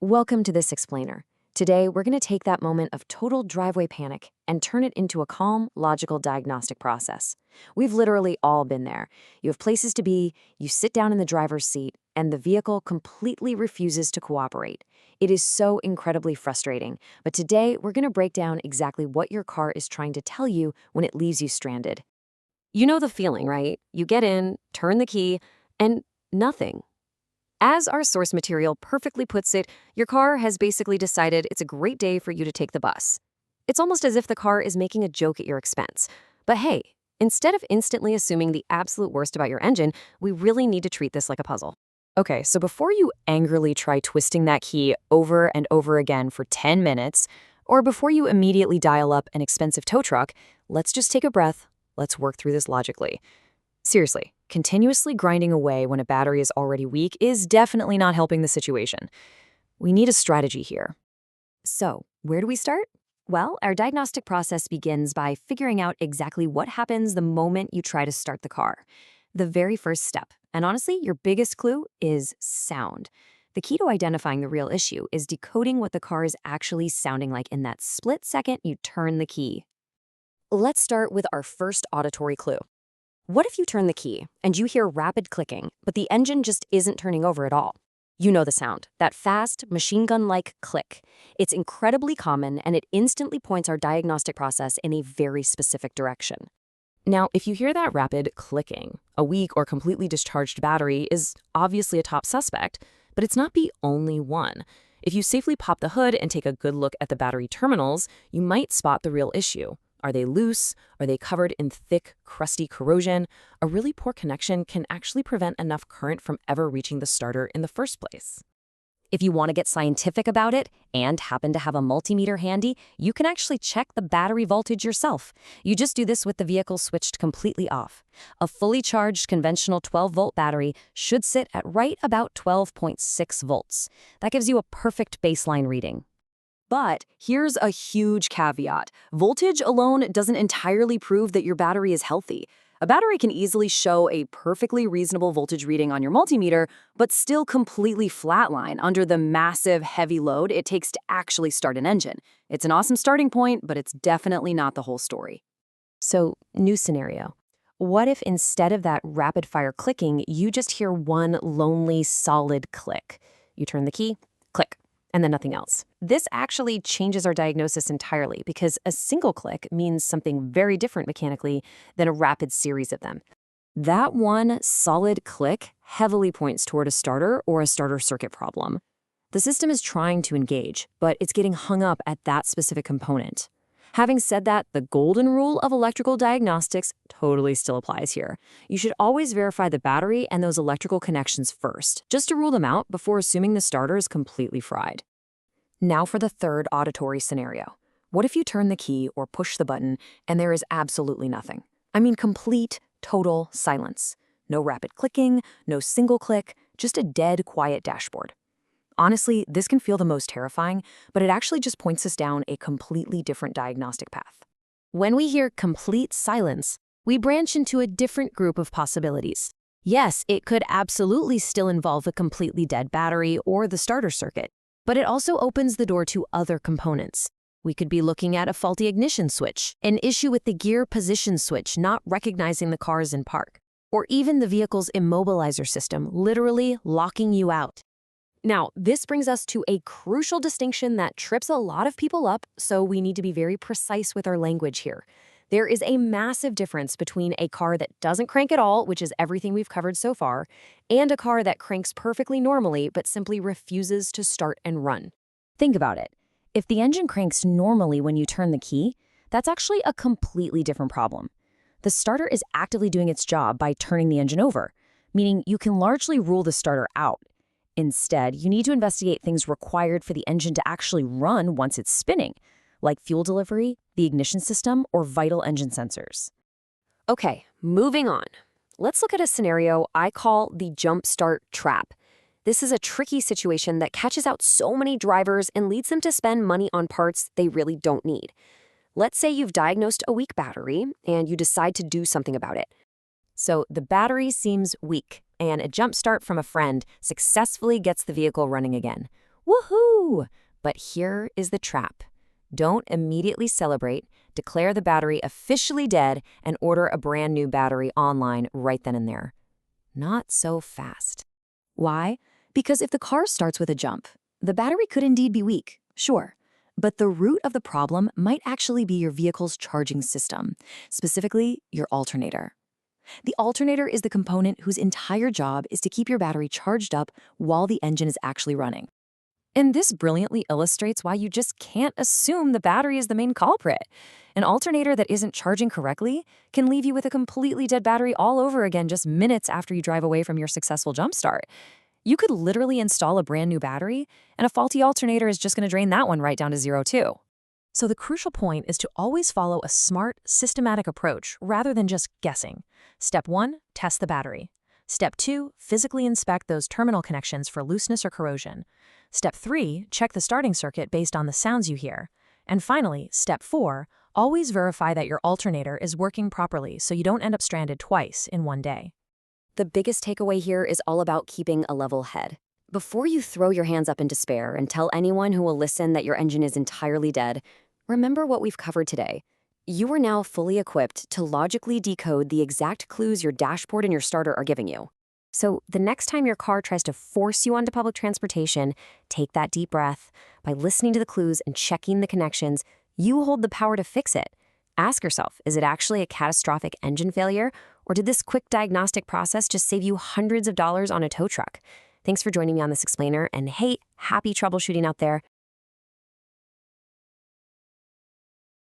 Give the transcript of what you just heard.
Welcome to this explainer. Today, we're going to take that moment of total driveway panic and turn it into a calm, logical diagnostic process. We've literally all been there. You have places to be, you sit down in the driver's seat, and the vehicle completely refuses to cooperate. It is so incredibly frustrating, but today we're going to break down exactly what your car is trying to tell you when it leaves you stranded. You know the feeling, right? You get in, turn the key, and nothing. As our source material perfectly puts it, your car has basically decided it's a great day for you to take the bus. It's almost as if the car is making a joke at your expense. But hey, instead of instantly assuming the absolute worst about your engine, we really need to treat this like a puzzle. Okay, so before you angrily try twisting that key over and over again for 10 minutes, or before you immediately dial up an expensive tow truck, let's just take a breath. Let's work through this logically. Seriously, continuously grinding away when a battery is already weak is definitely not helping the situation. We need a strategy here. So, where do we start? Well, our diagnostic process begins by figuring out exactly what happens the moment you try to start the car. The very first step, and honestly, your biggest clue, is sound. The key to identifying the real issue is decoding what the car is actually sounding like in that split second you turn the key. Let's start with our first auditory clue. What if you turn the key and you hear rapid clicking, but the engine just isn't turning over at all? You know the sound, that fast, machine gun-like click. It's incredibly common, and it instantly points our diagnostic process in a very specific direction. Now, if you hear that rapid clicking, a weak or completely discharged battery is obviously a top suspect, but it's not the only one. If you safely pop the hood and take a good look at the battery terminals, you might spot the real issue. Are they loose? Are they covered in thick, crusty corrosion? A really poor connection can actually prevent enough current from ever reaching the starter in the first place. If you want to get scientific about it and happen to have a multimeter handy, you can actually check the battery voltage yourself. You just do this with the vehicle switched completely off. A fully charged conventional 12-volt battery should sit at right about 12.6 volts. That gives you a perfect baseline reading. But here's a huge caveat. Voltage alone doesn't entirely prove that your battery is healthy. A battery can easily show a perfectly reasonable voltage reading on your multimeter, but still completely flatline under the massive, heavy load it takes to actually start an engine. It's an awesome starting point, but it's definitely not the whole story. So, new scenario. What if instead of that rapid-fire clicking, you just hear one lonely, solid click? You turn the key, click, and then nothing else. This actually changes our diagnosis entirely because a single click means something very different mechanically than a rapid series of them. That one solid click heavily points toward a starter or a starter circuit problem. The system is trying to engage, but it's getting hung up at that specific component. Having said that, the golden rule of electrical diagnostics totally still applies here. You should always verify the battery and those electrical connections first, just to rule them out before assuming the starter is completely fried. Now for the third auditory scenario. What if you turn the key or push the button and there is absolutely nothing? I mean complete, total silence. No rapid clicking, no single click, just a dead, quiet dashboard. Honestly, this can feel the most terrifying, but it actually just points us down a completely different diagnostic path. When we hear complete silence, we branch into a different group of possibilities. Yes, it could absolutely still involve a completely dead battery or the starter circuit, but it also opens the door to other components. We could be looking at a faulty ignition switch, an issue with the gear position switch not recognizing the cars in park, or even the vehicle's immobilizer system literally locking you out. Now, this brings us to a crucial distinction that trips a lot of people up, so we need to be very precise with our language here. There is a massive difference between a car that doesn't crank at all, which is everything we've covered so far, and a car that cranks perfectly normally but simply refuses to start and run. Think about it. If the engine cranks normally when you turn the key, that's actually a completely different problem. The starter is actively doing its job by turning the engine over, meaning you can largely rule the starter out. Instead, you need to investigate things required for the engine to actually run once it's spinning, like fuel delivery, the ignition system, or vital engine sensors. Okay, moving on. Let's look at a scenario I call the jump start trap. This is a tricky situation that catches out so many drivers and leads them to spend money on parts they really don't need. Let's say you've diagnosed a weak battery and you decide to do something about it. So the battery seems weak, and a jump start from a friend successfully gets the vehicle running again. Woohoo! But here is the trap. Don't immediately celebrate, declare the battery officially dead, and order a brand new battery online right then and there. Not so fast. Why? Because if the car starts with a jump, the battery could indeed be weak, sure. But the root of the problem might actually be your vehicle's charging system, specifically your alternator. The alternator is the component whose entire job is to keep your battery charged up while the engine is actually running. And this brilliantly illustrates why you just can't assume the battery is the main culprit. An alternator that isn't charging correctly can leave you with a completely dead battery all over again just minutes after you drive away from your successful jump start. You could literally install a brand new battery, and a faulty alternator is just going to drain that one right down to zero too. So the crucial point is to always follow a smart, systematic approach rather than just guessing. Step 1, test the battery. Step 2, physically inspect those terminal connections for looseness or corrosion. Step 3, check the starting circuit based on the sounds you hear. And finally, Step 4, always verify that your alternator is working properly so you don't end up stranded twice in one day. The biggest takeaway here is all about keeping a level head. Before you throw your hands up in despair and tell anyone who will listen that your engine is entirely dead, remember what we've covered today. You are now fully equipped to logically decode the exact clues your dashboard and your starter are giving you. So the next time your car tries to force you onto public transportation, take that deep breath. By listening to the clues and checking the connections, you hold the power to fix it. Ask yourself, is it actually a catastrophic engine failure, or did this quick diagnostic process just save you hundreds of dollars on a tow truck? Thanks for joining me on this explainer, and hey, happy troubleshooting out there.